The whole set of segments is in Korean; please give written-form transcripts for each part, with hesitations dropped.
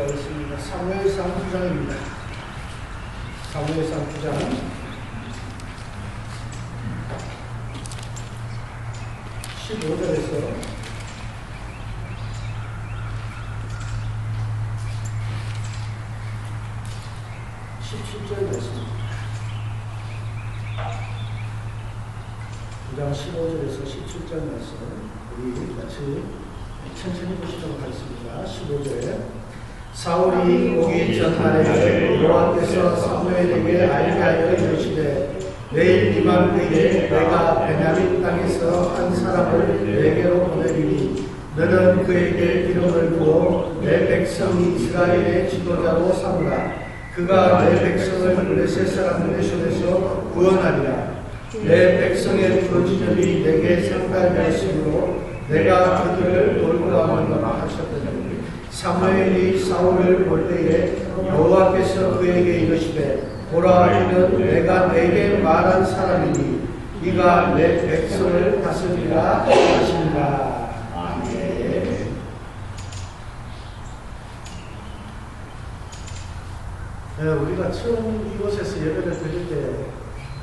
사무엘상 9장입니다. 사무엘상 9장 15절에서 17절 말씀입니다. 9장 15절에서 17절 말씀 우리 같이 천천히 보시도록 하겠습니다. 15절에 사울이 오기 전날에 여호와께서 사무엘에게 알게 하여 이르시되 내일 이맘때에 내가 베냐민 땅에서 한 사람을 내게로 보내리니 너는 그에게 이름을 부어 내 백성 이스라엘의 지도자로 삼으라. 그가 내 백성을 블레셋 사람들의 손에서 구원하리라. 내 백성의 부르짖음이 내게 상달되었으므로 내가 그들을 돌보아오리라 하셨더니 사무엘이 사울을 볼 때에 여호와께서 그에게 이르시되 보라 이는 내가 내게 말한 사람이니 네가 내 백성을 다스리라 하신다. 아멘. 우리가 처음 이곳에서 예배를 드릴 때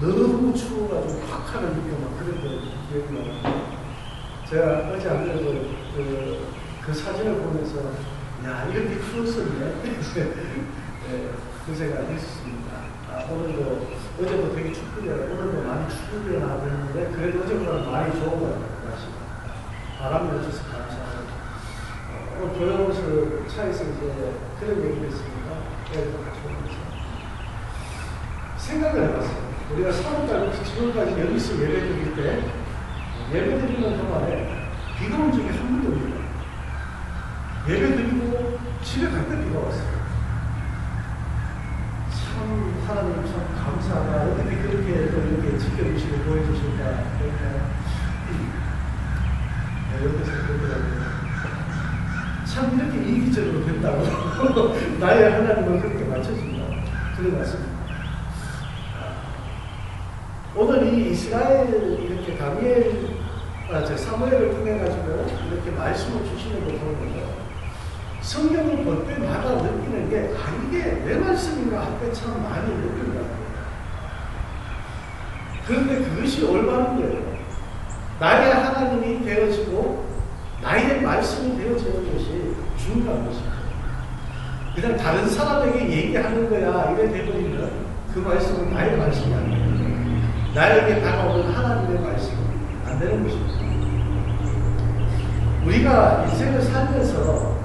너무 추워가지고 팍하는 느낌 막 그런 기억이 나요. 제가 어제 안 그래도 그 사진을 보면서 야 이렇게 추웠었네 그 생각을 했습니다. 오늘도 어제도 되게 춥더라. 오늘도 많이 춥더라 그랬는데 그래도 어제보다 많이 좋은 것 같습니다. 바람이 없어서 감사합니다. 오늘 돌아오면서 차에서 이제 그런 얘기를 했습니다. 그래서 같이 오면서 생각을 해봤어요. 우리가 3월달부터 지금까지 여기서 예배 드릴 때 예배 드리는 동안에 비가 온 적이 한 번도 없어요. 예배 드리고 집에 갈 때 비가 왔어요. 참 하나님 참 감사하다. 어떻게 그렇게 또 이렇게 지켜주시고 보여주실까. 여기서 그러더라고요. 참 이렇게 이기적으로 된다고 나의 하나님을 그렇게 맞춰준다. 그런 것 같습니다. 오늘 이 이스라엘 이렇게 사무엘을 통해 가지고 이렇게 말씀을 주시는 걸 보는데 성경을 볼 때마다 느끼는 게 이게 내 말씀인가 할 때 참 많이 느끼는 것 같아요. 그런데 그것이 올바른 거예요. 나의 하나님이 되어지고 나의 말씀이 되어지는 것이 중요한 것입니다. 그냥 다른 사람에게 얘기하는 거야 이래 되버리면 그 말씀은 나의 말씀이 아니에요. 나에게 다가오는 하나님의 말씀이 안 되는 것입니다. 우리가 인생을 살면서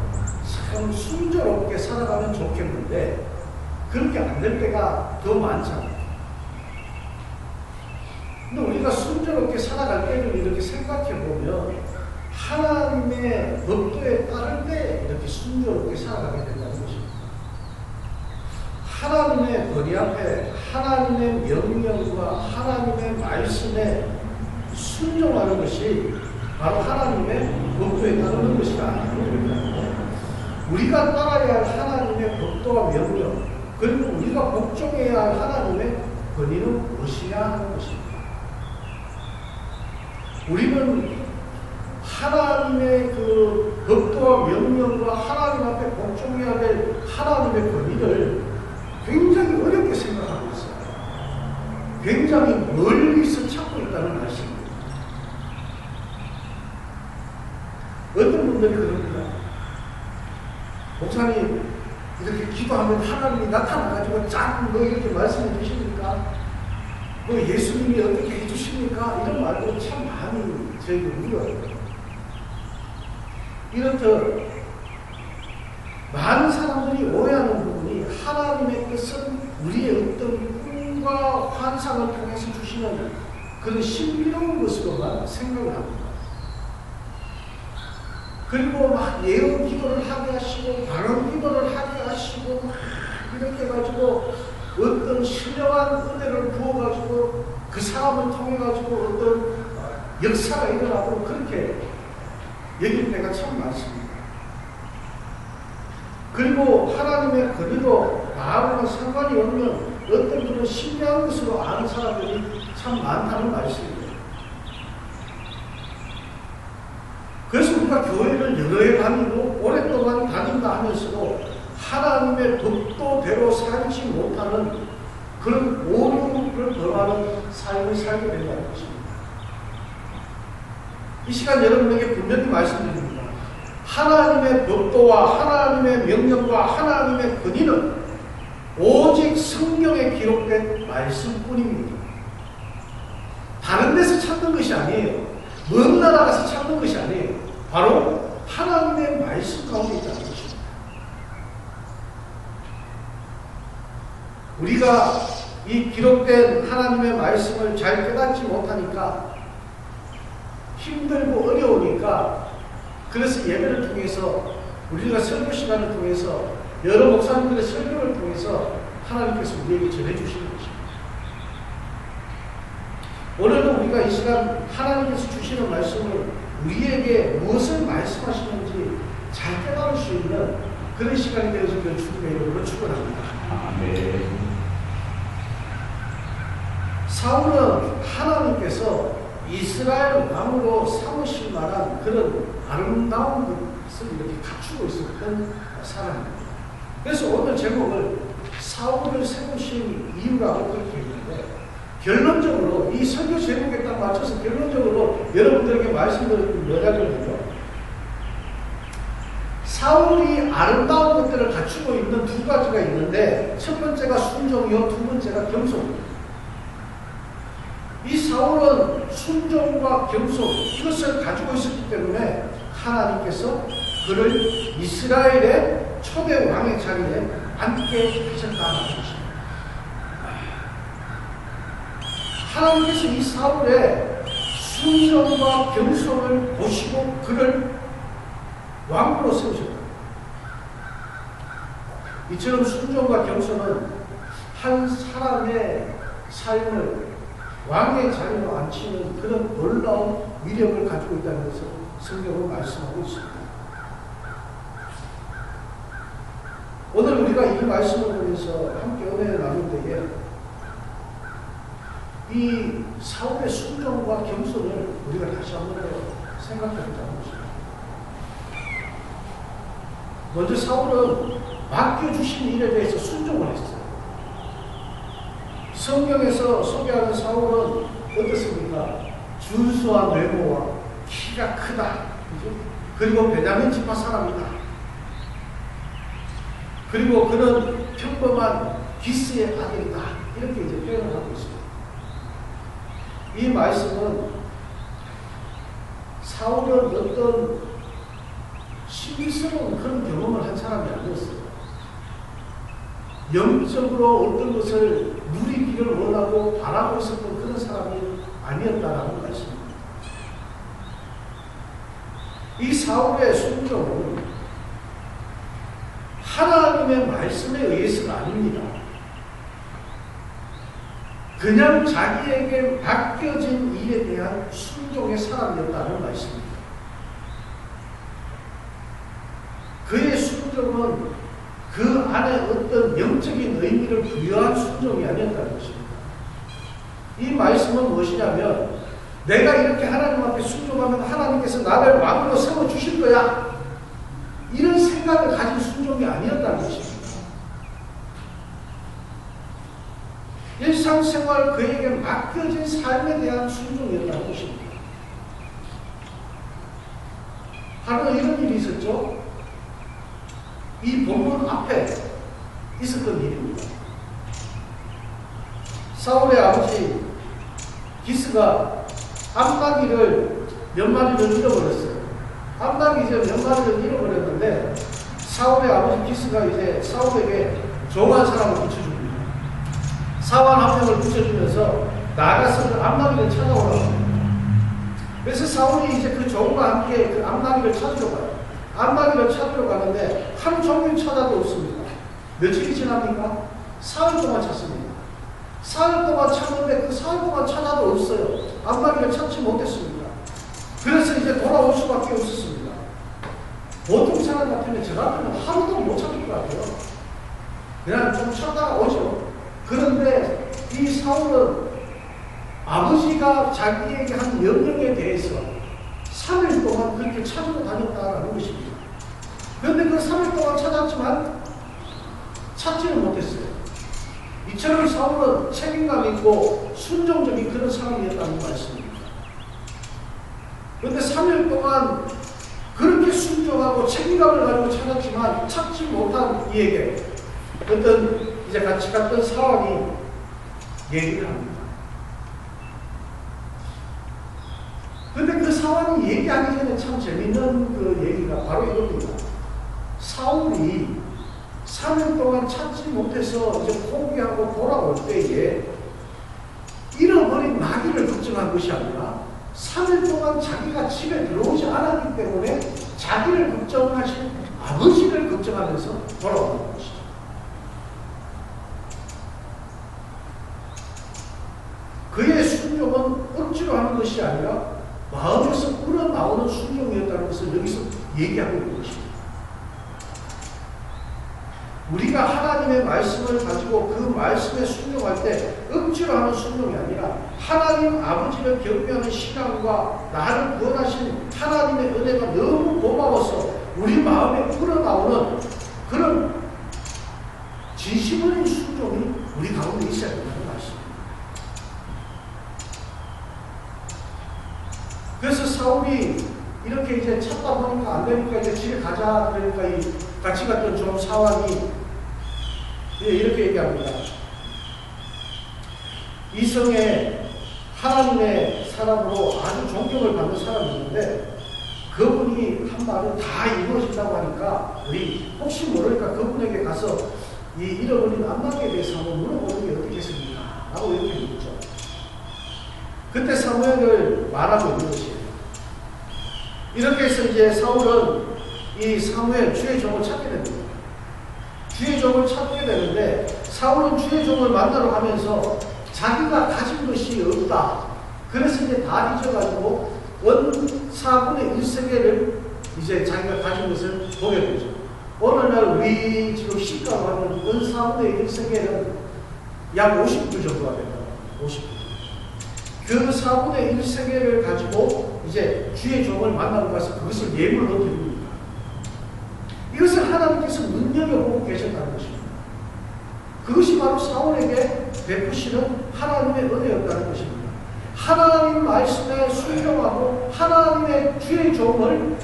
참 순조롭게 살아가면 좋겠는데 그렇게 안 될 때가 더 많잖아요. 근데 우리가 순조롭게 살아갈 때를 이렇게 생각해 보면 하나님의 법도에 따를 때 이렇게 순조롭게 살아가게 된다는 것입니다. 하나님의 권위 앞에 하나님의 명령과 하나님의 말씀에 순종하는 것이 바로 하나님의 법도에 따르는 것이 아닙니다. 우리가 따라야 할 하나님의 법도와 명령, 그리고 우리가 복종해야 할 하나님의 권위는 무엇이냐 하는 것입니다. 우리는 하나님의 그 법도와 명령과 하나님 앞에 복종해야 될 하나님의 권위를 굉장히 어렵게 생각하고 있어요. 굉장히 멀리서 찾고 있다는 말씀입니다. 어떤 분들이 그럽니다. 목사님 이렇게 기도하면 하나님이 나타나가지고 짠 뭐 이렇게 말씀해 주십니까? 뭐 예수님이 어떻게 해주십니까? 이런 말도 참 많이 저희가 물어요. 이렇듯 많은 사람들이 오해하는 부분이 하나님의 뜻은 우리의 어떤 꿈과 환상을 통해서 주시는 그런 신비로운 것으로만 생각을 합니다. 그리고 막 예언 기도를 하게 하시고 발언 기도를 하게 하시고 막 이렇게 해가지고 어떤 신령한 은혜를 부어가지고 그 사람을 통해가지고 어떤 역사가 일어나고 그렇게 얘기할 때가 참 많습니다. 그리고 하나님의 권위로 나하고는 상관이 없는 어떤 그런 신비한 것으로 아는 사람들이 참 많다는 말씀입니다. 그래서 우리가 교회를 여러 해 다니고 오랫동안 다닌다 하면서도 하나님의 법도대로 살지 못하는 그런 오류를 범하는 삶을 살게 된다는 것입니다. 이 시간 여러분에게 분명히 말씀드립니다. 하나님의 법도와 하나님의 명령과 하나님의 권위는 오직 성경에 기록된 말씀뿐입니다. 다른 데서 찾는 것이 아니에요. 먼 나라 가서 찾는 것이 아니에요. 바로 하나님의 말씀 가운데 있다는 것입니다. 우리가 이 기록된 하나님의 말씀을 잘 깨닫지 못하니까 힘들고 어려우니까 그래서 예배를 통해서 우리가 설교 시간을 통해서 여러 목사님들의 설교를 통해서 하나님께서 우리에게 전해주시는 것입니다. 오늘도 우리가 이 시간 하나님께서 주시는 말씀을 우리에게 무엇을 말씀하시는지 잘 깨달을 수 있는 그런 시간이 되어지기를 주님의 이름으로 축원합니다. 아멘. 사울은 하나님께서 이스라엘 왕으로 삼으실 만한 그런 아름다운 것을 이렇게 갖추고 있었던 사람입니다. 그래서 오늘 제목을 사울을 세우신 이유라고 그렇게 했는데, 결론적으로 이 설교 제목에 딱 맞춰서 결론적으로 여러분들에게 말씀드린 뭐냐면요, 사울이 아름다운 것들을 갖추고 있는 두 가지가 있는데, 첫 번째가 순종이요, 두 번째가 겸손입니다. 이 사울은 순종과 겸손 이것을 가지고 있었기 때문에 하나님께서 그를 이스라엘의 초대 왕의 자리에 앉게 하셨다는 것입니다. 하나님께서 이 사울의 순종과 겸손을 보시고 그를 왕으로 세우셨다. 이처럼 순종과 겸손은 한 사람의 삶을 왕의 자리로 앉히는 그런 놀라운 위력을 가지고 있다는 것을 성경은 말씀하고 있습니다. 오늘 우리가 이 말씀을 보면서 함께 은혜를 나눌 때에 이 사울의 순종과 겸손을 우리가 다시 한번 생각해보자는 것입니다. 먼저 사울은 맡겨주신 일에 대해서 순종을 했어요. 성경에서 소개하는 사울은 어떻습니까? 준수한 외모와 키가 크다. 그죠? 그리고 베냐민 지파 사람이다. 그리고 그는 평범한 기스의 아들이다. 이렇게 이제 표현을 하고 있습니다. 이 말씀은 사울은 어떤 신비스러운 그런 경험을 한 사람이 아니었어요. 영적으로 어떤 것을 누리기를 원하고 바라고 있었던 그런 사람이 아니었다라는 말씀입니다. 이 사울의 순종은 하나님의 말씀에 의해서가 아닙니다. 그냥 자기에게 맡겨진 일에 대한 순종의 사람이었다는 말씀입니다. 그의 순종은 그 안에 어떤 영적인 의미를 부여한 순종이 아니었다는 것입니다. 이 말씀은 무엇이냐면, 내가 이렇게 하나님 앞에 순종하면 하나님께서 나를 왕으로 세워주실 거야, 이런 생각을 가진 순종이 아니었다는 것입니다. 일상생활 그에게 맡겨진 삶에 대한 순종이었다는 것입니다. 하루는 이런 일이 있었죠. 이 본문 앞에 있었던 일입니다. 사울의 아버지 기스가 암나귀를 몇 마리를 잃어버렸어요. 암나귀 이제 몇 마리를 잃어버렸는데, 사울의 아버지 기스가 이제 사울에게 좋아하는 사람을 붙여줍니다. 사원 한 명을 붙여주면서 나가서 그 암나귀를 찾아오라고. 그래서 사울이 이제 그 종과 함께 그 암나귀를 찾으러 가요. 암나귀를 찾으러 가는데 하루 종일 찾아도 없습니다. 며칠이 지납니까? 사흘 동안 찾습니다. 사흘 동안 찾는데 그 사흘 동안 찾아도 없어요. 암나귀를 찾지 못했습니다. 그래서 이제 돌아올 수밖에 없었습니다. 보통 사람 같으면 저 같으면 하루도 못 찾을 것 같아요. 그냥 좀 찾다가 오죠. 그런데 이 사울은 아버지가 자기에게 한 명령에 대해서 3일 동안 그렇게 찾으러 다녔다는 것입니다. 그런데 그 3일 동안 찾았지만 찾지는 못했어요. 이처럼 사울은 책임감 있고 순종적인 그런 사람이었다는 말씀입니다. 그런데 3년 동안 그렇게 순종하고 책임감을 가지고 찾았지만 찾지 못한 이에게 어떤 이제 같이 갔던 사람이 얘기를 합니다. 근데 그 사람이 얘기하기 전에 참 재밌는 그 얘기가 바로 이겁니다. 사울이 3년 동안 찾지 못해서 이제 포기하고 돌아올 때에 잃어버린 나귀를 걱정한 것이 아니라 3일 동안 자기가 집에 들어오지 않았기 때문에 자기를 걱정하신 아버지를 걱정하면서 돌아오는 것이죠. 그의 순종은 억지로 하는 것이 아니라 마음에서 우러나오는 순종이었다는 것을 여기서 얘기하고 있는 것입니다. 우리가 하나님의 말씀을 가지고 그 말씀에 순종할 때 억지로 하는 순종이 아니라 하나님 아버지를 경배하는 신앙과 나를 구원하신 하나님의 은혜가 너무 고마워서 우리 마음에 우러나오는 그런 진심 어린 순종이 우리 가운데 있어야 된다는 말씀입니다. 그래서 사울이 이렇게 이제 찾다 보니까 안 되니까 이제 집에 가자 그러니까 이 같이 갔던 좀 사환이 이렇게 얘기합니다. 이성에 하나님의 사람으로 아주 존경을 받는 사람이 있는데 그분이 한 말은 다 이루어진다고 하니까 우리 혹시 모르니까 그분에게 가서 이 잃어버린 안나귀에 대해서 한번 물어보는 게 어떻겠습니까? 라고 이렇게 묻죠. 그때 사무엘을 말하고 있는 것이에요. 이렇게 해서 이제 사울은 이 사무엘 주의 종을 찾게 됩니다. 주의 종을 찾게 되는데 사울은 주의 종을 만나러 가면서 자기가 가진 것이 없다. 그래서 이제 다 잊어가지고 원 4분의 1세계를 이제 자기가 가진 것을 보게 되죠. 오늘날 우리 지금 시가로 하는 원 4분의 1세계는 약 50불 정도가 됩니다. 50불. 그 4분의 1세계를 가지고 이제 주의 종을 만나러 가서 그것을 예물로 드립니다. 이것을 하나님께서 눈여겨보고 계셨다는 것입니다. 그것이 바로 사울에게 베푸시는 하나님의 은혜였다는 것입니다. 하나님 말씀에 순종하고 하나님의 주의 종을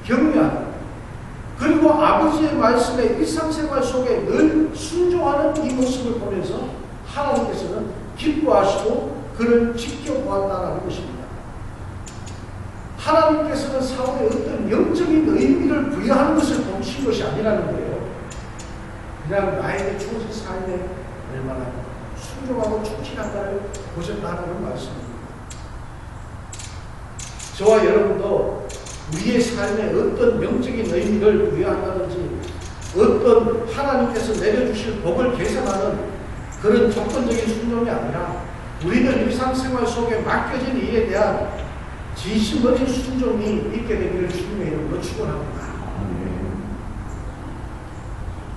경외하는 그리고 아버지의 말씀에 일상생활 속에 늘 순종하는 이 모습을 보면서 하나님께서는 기뻐하시고 그를 지켜보았다는 것입니다. 하나님께서는 사울의 어떤 영적인 의미를 부여하는 것을 보신 것이 아니라는 거예요. 그냥 나에게 주어진 삶에 얼마나 순종하고 충실한가를 보셨다는 말씀입니다. 저와 여러분도 우리의 삶에 어떤 영적인 의미를 부여한다든지 어떤 하나님께서 내려주실 복을 계산하는 그런 조건적인 순종이 아니라 우리는 일상생활 속에 맡겨진 일에 대한 진심 어린 순종이 있게 되기를 주님의 이름으로 축원합니다.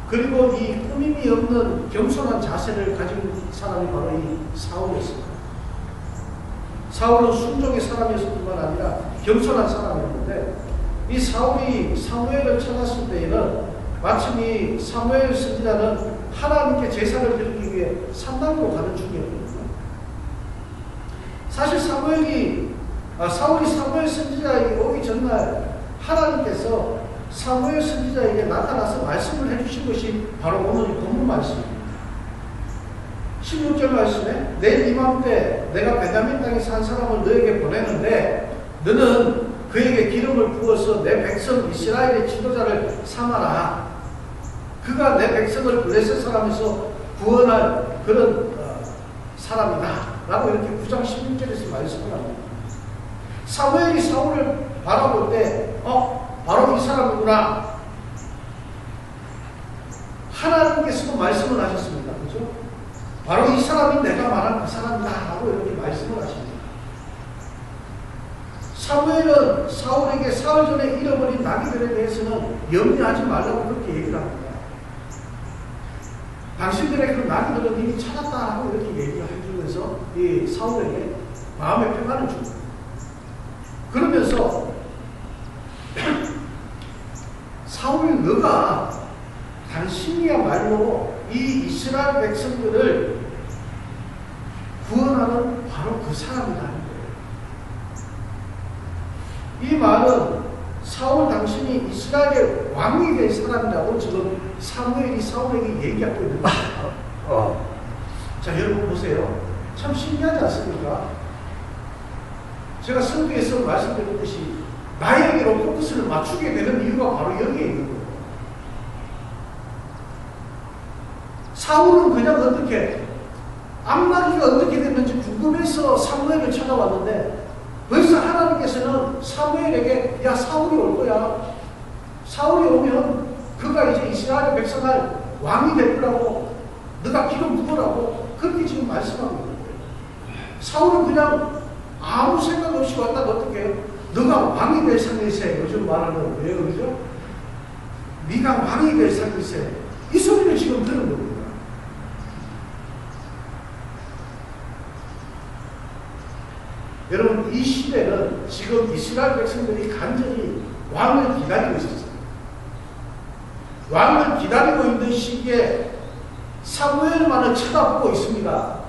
그리고 이 꾸밈이 없는 겸손한 자세를 가진 사람이 바로 이 사울이었습니다. 사울은 순종의 사람이었을 뿐만 아니라 겸손한 사람이었는데 이 사울이 사무엘을 찾았을 때에는 마침 이 사무엘 선지자는 하나님께 제사를 드리기 위해 산당으로 가는 중이었거든요. 사실 사울이 사무엘 선지자에게 오기 전날 하나님께서 사무엘 선지자에게 나타나서 말씀을 해주신 것이 바로 오늘 본문 말씀입니다. 16절 말씀에 내일 이맘때 내가 베냐민 땅에 산 사람을 너에게 보내는데 너는 그에게 기름을 부어서 내 백성 이스라엘의 지도자를 삼아라. 그가 내 백성을 블레셋 사람에서 구원할 그런 사람이다. 라고 이렇게 9장 16절에서 말씀을 합니다. 사무엘이 사울을 바라볼 때 바로 이 사람이구나. 하나님께서도 말씀을 하셨습니다. 그렇죠? 바로 이 사람이 내가 말한 그 사람이다. 라고 이렇게 말씀을 하십니다. 사무엘은 사울에게 사흘 전에 잃어버린 나귀들에 대해서는 염려하지 말라고 그렇게 얘기를 합니다. 당신들의 그 나귀들은 이미 찾았다라고 이렇게 얘기를 해주면서 이 사울에게 마음의 평안을 줍니다. 그러면서 사울 너가 당신이야말로 이 이스라엘 백성들을 구원하는 바로 그 사람이라는 거예요. 이 말은 사울 당신이 이스라엘의 왕이 될 사람이라고 지금 사무엘이 사울에게 얘기하고 있는 거예요. 자, 여러분 보세요. 참 신기하지 않습니까? 제가 성경에서 말씀드렸듯이 나에게로 포커스를 맞추게 되는 이유가 바로 여기에 있는 거예요. 사울은 그냥 어떻게 앞나기가 어떻게 됐는지 궁금해서 사무엘을 찾아왔는데 벌써 하나님께서는 사무엘에게 야, 사울이 올 거야. 사울이 오면 그가 이제 이스라엘 백성할 왕이 될 거라고, 너가 기름 부으라고 그렇게 지금 말씀하고 있는 거예요. 사울은 그냥 아무 생각 없이 왔다가 어떻게 해요? 너가 왕이 될 상일세. 요즘 말하는 왜요, 그죠? 네가 왕이 될 상일세. 이 소리를 지금 들은 겁니다. 여러분, 이 시대는 지금 이스라엘 백성들이 간절히 왕을 기다리고 있었어요. 왕을 기다리고 있는 시기에 사무엘만을 쳐다보고 있습니다.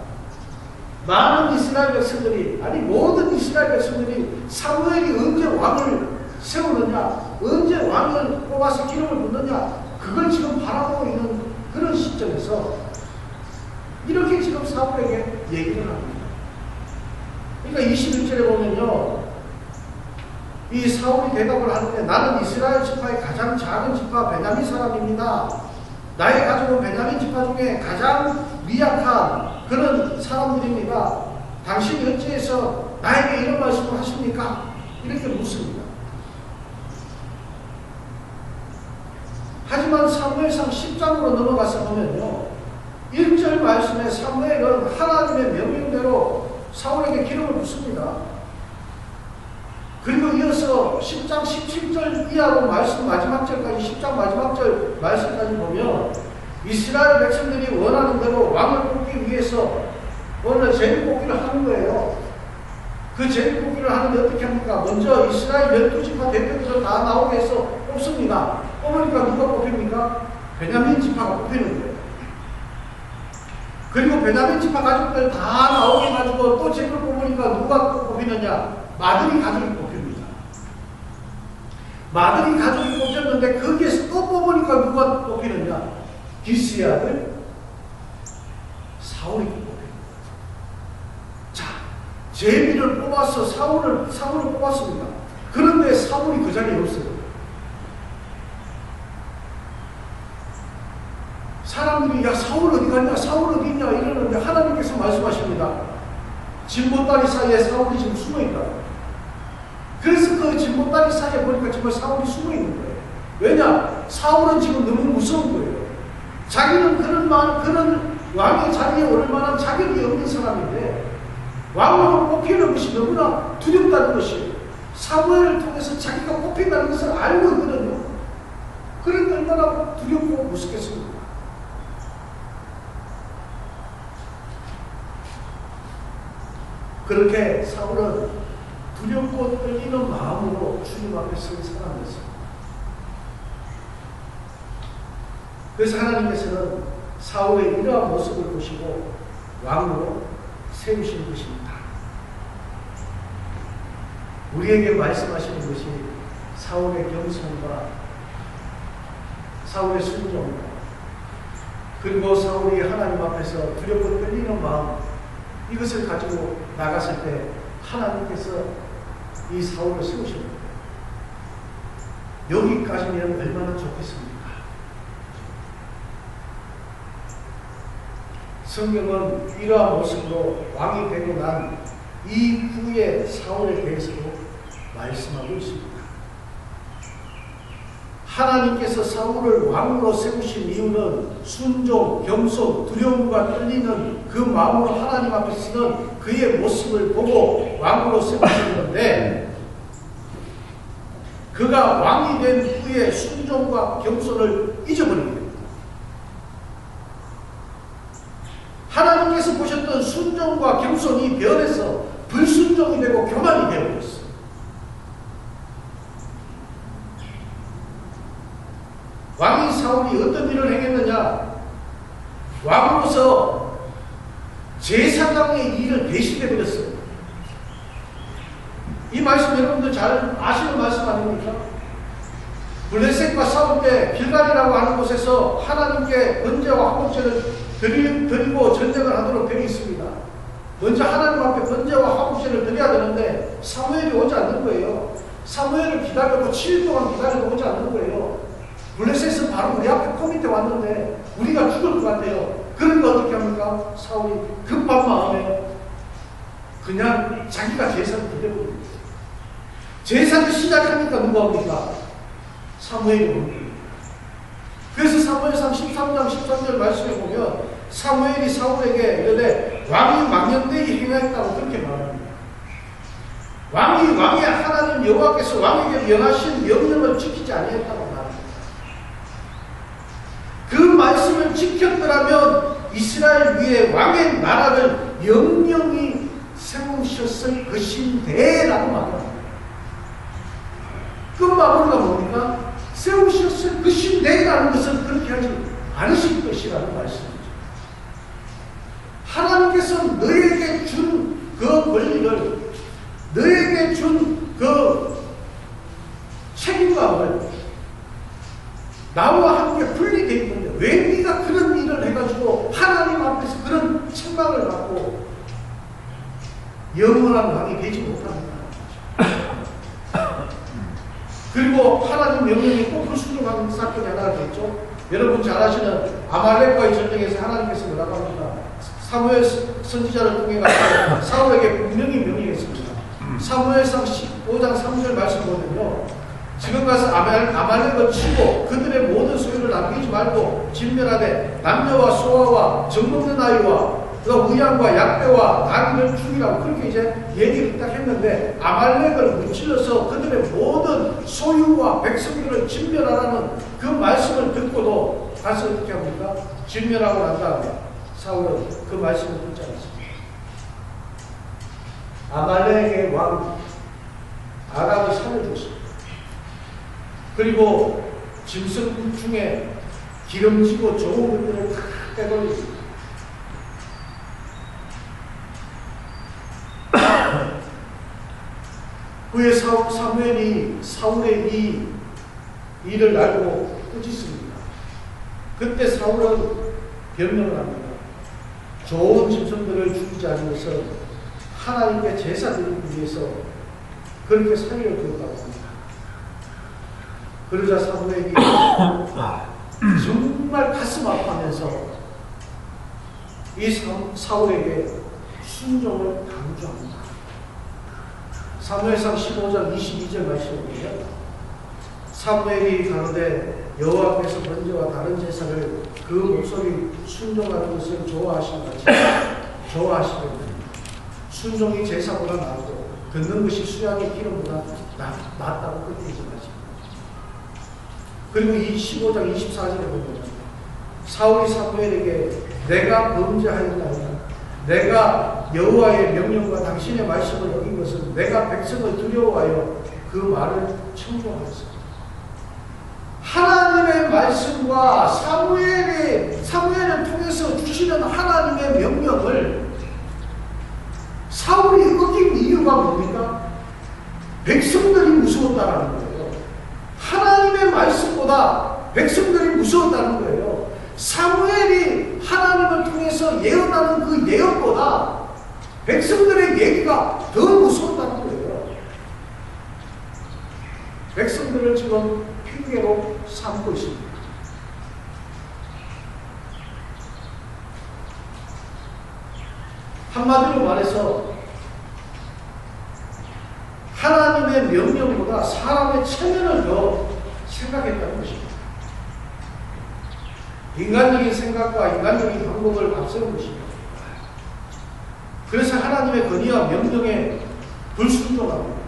많은 이스라엘 백성들이, 아니 모든 이스라엘 백성들이 사무엘이 언제 왕을 세우느냐, 언제 왕을 뽑아서 기름을 붓느냐, 그걸 지금 바라보고 있는 그런 시점에서 이렇게 지금 사무엘에게 얘기를 합니다. 그러니까 21절에 보면요, 이 사울이 대답을 하는데 나는 이스라엘 지파의 가장 작은 지파 베냐민 사람입니다. 나의 가족은 베냐민 지파 중에 가장 미약한 그런 사람들입니다. 당신이 어찌해서 나에게 이런 말씀을 하십니까? 이렇게 묻습니다. 하지만 사무엘상 10장으로 넘어가서 보면요, 1절 말씀에 사무엘은 하나님의 명령대로 사울에게 기름을 붓습니다. 그리고 이어서 10장 17절 이하로 말씀 마지막 절까지, 10장 마지막 절 말씀까지 보면 이스라엘 백성들이 원하는 대로 왕을 뽑기 위해서 오늘 제비뽑기를 하는 거예요. 그 제비뽑기를 하는데 어떻게 합니까? 먼저 이스라엘 12지파 대표들을 다 나오게 해서 뽑습니다. 뽑으니까 누가 뽑힙니까? 베냐민 지파가 뽑히는 거예요. 그리고 베냐민 지파 가족들 다 나오게 해가지고 또 제비를 뽑으니까 누가 뽑히느냐? 마드리 가족이 뽑힙니다. 마드리 가족이 뽑혔는데 거기에서 또 뽑으니까 누가 뽑히느냐? 기스의 아들 사울이 뽑힙니다. 자, 제비를 뽑아서 사울을 뽑았습니다. 그런데 사울이 그 자리에 없어요. 사람들이 야, 사울 어디 갔냐, 사울 어디 있냐 이러는데 하나님께서 말씀하십니다. 진보다리 사이에 사울이 지금 숨어있다. 그래서 그 진보다리 사이에 보니까 정말 사울이 숨어있는 거예요. 왜냐? 사울은 지금 너무 무서운 거예요. 자기는 그런 왕의 자리에 오를 만한 자격이 없는 사람인데 왕으로 뽑히는 것이 너무나 두렵다는 것이 사무엘을 통해서 자기가 뽑힌다는 것을 알고 있거든요. 그러니까 얼마나 두렵고 무섭겠습니까? 그렇게 사울은 두렵고 떨리는 마음으로 주님 앞에 선 사람이었습니다. 그래서 하나님께서는 사울의 이러한 모습을 보시고 왕으로 세우신 것입니다. 우리에게 말씀하시는 것이 사울의 겸손과 사울의 순종과 그리고 사울이 하나님 앞에서 두렵고 떨리는 마음, 이것을 가지고 나갔을 때 하나님께서 이 사울을 세우십니다. 여기까지면 얼마나 좋겠습니까? 성경은 이러한 모습으로 왕이 되고 난 이후의 사울에 대해서도 말씀하고 있습니다. 하나님께서 사울을 왕으로 세우신 이유는 순종, 겸손, 두려움과 떨리는 그 마음으로 하나님 앞에 서는 그의 모습을 보고 왕으로 세우셨는데, 그가 왕이 된 후에 순종과 겸손을 잊어버린 겁니다. 하나님께서 보셨던 순종과 겸손이 변해서 불순종이 되고 교만이 되어버렸어요. 왕이 사울이 사울이 어떤 일을 행했느냐? 왕으로서 제사장의 일을 배신해버렸어요. 이 말씀 여러분들 잘 아시는 말씀 아닙니까? 블레셋과 싸울 때 길갈이라고 하는 곳에서 하나님께 번제와 화목제를 드리고 전쟁을 하도록 되어 있습니다. 먼저 하나님 앞에 번제와 화목제를 드려야 되는데 사무엘이 오지 않는 거예요. 사무엘을 기다려도 7일 동안 기다려도 오지 않는 거예요. 블레셋은 바로 우리 앞에 코 밑에 왔는데 우리가 죽을 것 같아요. 그러니까 어떻게 합니까? 사울이 급한 마음에 그냥 자기가 제사를 드려버립니다. 제사를 시작하니까 누가 옵니까? 사무엘이 옵니다. 그래서 사무엘상 13장 13절 말씀에 보면 사무엘이 사울에게 이르되 왕이 망령되이 행하였다고 그렇게 말합니다. 왕의 하나님 여호와께서 왕에게 명하신 명령을 지키지 아니했다고 말합니다. 그 말씀을 지켰더라면 이스라엘 위에 왕의 나라를 영영히 세우셨을 것인데 라고 말합니다. 그 마무리가 뭡니까? 세우셨을 것인데 라는 것은 그렇게 하지 않으실 것이라는 말씀이죠. 하나님께서 너에게 준 그 권리를, 너에게 준 그 책임감을 나와 함께 분리되어 있는데 왜 네가 그런 일을 해가지고 하나님 앞에서 그런 책망을 받고 영원한 왕이 되지 못합니다. 그리고 하나님 명령에 꼭 불순종하는 사건이 하나가 됐죠. 여러분 잘 아시는 아말렉과의 전쟁에서 하나님께서 뭐라고 합니까? 사무엘 선지자를 통해 가지고 사울에게 분명히 명령했습니다. 사무엘상 15장 3절 말씀 보면요, 지금 가서 아말렉을 치고 그들의 모든 소유를 남기지 말고 진멸하되 남녀와 소아와 정먹는 아이와 우양과 약배와 나귀를 죽이라고 그렇게 이제 얘기를 딱 했는데, 아말렉을 무찔러서 그들의 모든 소유와 백성들을 진멸하라는 그 말씀을 듣고도 가서 어떻게 합니까? 진멸하고 난 다음에 사울은 그 말씀을 듣지 않습니다. 아말렉의 왕 아랍을 살려줬습니다. 그리고 짐승 중에 기름지고 좋은 것들을 다 빼버립니다. 후에 사무엘이 사울의 이 일을 알고 꾸짖습니다. 그때 사울은 변명을 합니다. 좋은 짐승들을 죽이지 않으면서 하나님께 제사 드리기 위해서 그렇게 살려두었다고 합니다. 그러자 사무엘이 정말 가슴 아파하면서 이 사울에게 순종을 강조합니다. 사무엘상 15장 22절 말씀을 보면 사무엘이 가로되 여호와께서 번제와 다른 제사를 그 목소리 순종하는 것을 좋아하시는 같이 좋아하시거든요. 순종이 제사보다 나고 듣는 것이 수양의 기름보다 낫다고 그렇게 얘기하십니다. 그리고 이 15장 24절에 보면 사울이 사무엘에게 내가 범죄하였나이다. 내가 여호와의 명령과 당신의 말씀을 어긴 것은 내가 백성을 두려워하여 그 말을 청종하였습니다. 하나님의 말씀과 사무엘을 통해서 주시는 하나님의 명령을 사울이 어긴 이유가 뭡니까? 백성들이 무서웠다는 거예요. 하나님의 말씀보다 백성들이 무서웠다는 거예요. 사무엘이 하나님을 통해서 예언하는 그 예언보다 백성들의 얘기가 더 무서웠다는 거예요. 백성들을 지금 핑계로 삼고 있습니다. 한마디로 말해서 하나님의 명령보다 사람의 체면을 더 생각했다는 것입니다. 인간적인 생각과 인간적인 방법을 앞세운 것입니다. 그래서 하나님의 건의와 명령에 불순종합니다.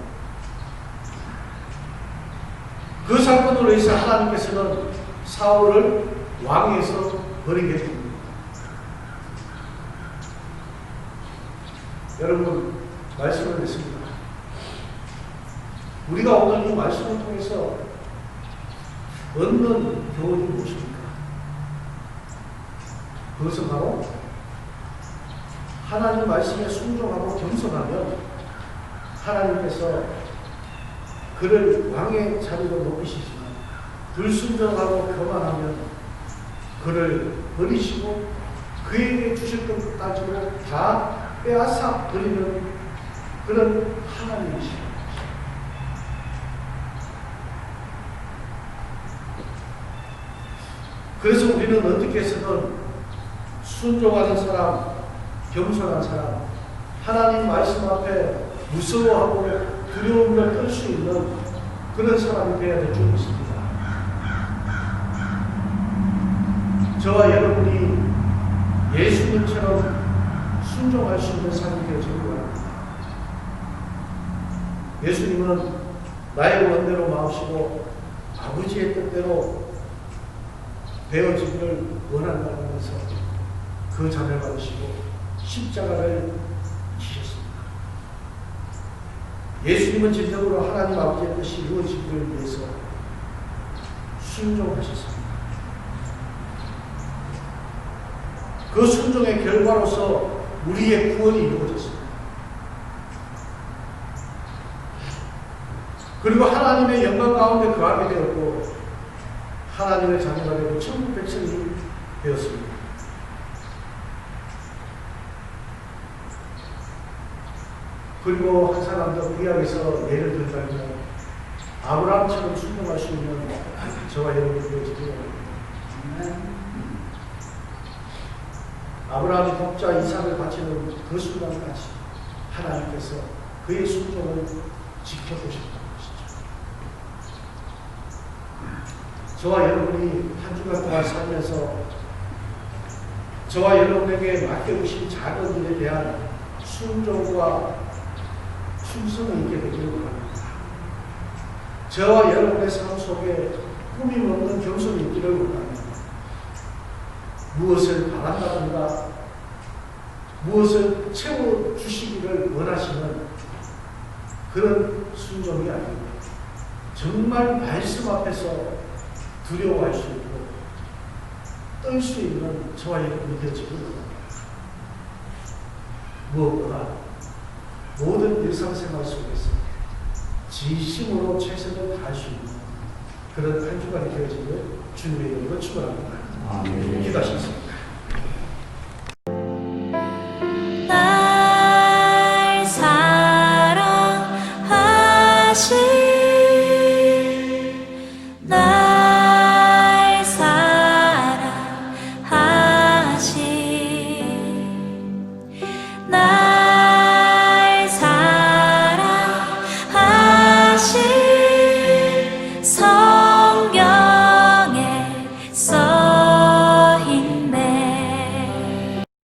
그 사건으로 해서 하나님께서는 사울을 왕위에서 버리게 됩니다. 여러분, 말씀을 듣습니다. 우리가 오늘 이 말씀을 통해서 얻는 교훈이 무엇입니까? 그것은 바로 하나님 말씀에 순종하고 겸손하면 하나님께서 그를 왕의 자리로 높이시지만 불순종하고 교만하면 그를 버리시고 그에게 주실 것 따지고 다 빼앗아 버리는 그런 하나님이십니다. 그래서 우리는 어떻게 해서든 순종하는 사람, 겸손한 사람, 하나님 말씀 앞에 무서워하고 두려움을 떨 수 있는 그런 사람이 되어야 될 줄 믿습니다. 저와 여러분이 예수님처럼 순종할 수 있는 삶이 되어지기 바랍니다. 예수님은 나의 원대로 마으시고 아버지의 뜻대로 되어지기를 원한다면서 그 잔을 받으시고 십자가를 지셨습니다. 예수님은 진정으로 하나님 아버지의 뜻이 이루어지기를 위해서 순종하셨습니다. 그 순종의 결과로서 우리의 구원이 이루어졌습니다. 그리고 하나님의 영광 가운데 거하게 되었고 하나님의 자녀가 되고 천국 백성이 되었습니다. 그리고 한 사람 더 구약에서 예를 들자면 아브라함처럼 순종할 수 있는 저와 여러분이 되어지기 바랍니다. 아브라함이 독자 이삭을 바치는 그 순간까지 하나님께서 그의 순종을 지켜보셨다는 것이죠. 저와 여러분이 한 주간 동안 살면서 저와 여러분에게 맡겨주신 작은 일에 대한 순종과 충성이 있게 되기를 바랍니다. 저와 여러분의 삶 속에 꾸밈 없는 겸손이 있기를 원합니다. 무엇을 바란다든가 무엇을 채워주시기를 원하시는 그런 순종이 아니고 정말 말씀 앞에서 두려워할 수 있고 떨 수 있는 저와 여러분이 되어지기를 원합니다. 무엇보다 모든 일상생활 속에서 진심으로 최선을 다할 수 있는 그런 한 주간이 되어지기를 주님의 이름으로 축원합니다. 기도하시겠습니다. 날 사랑하시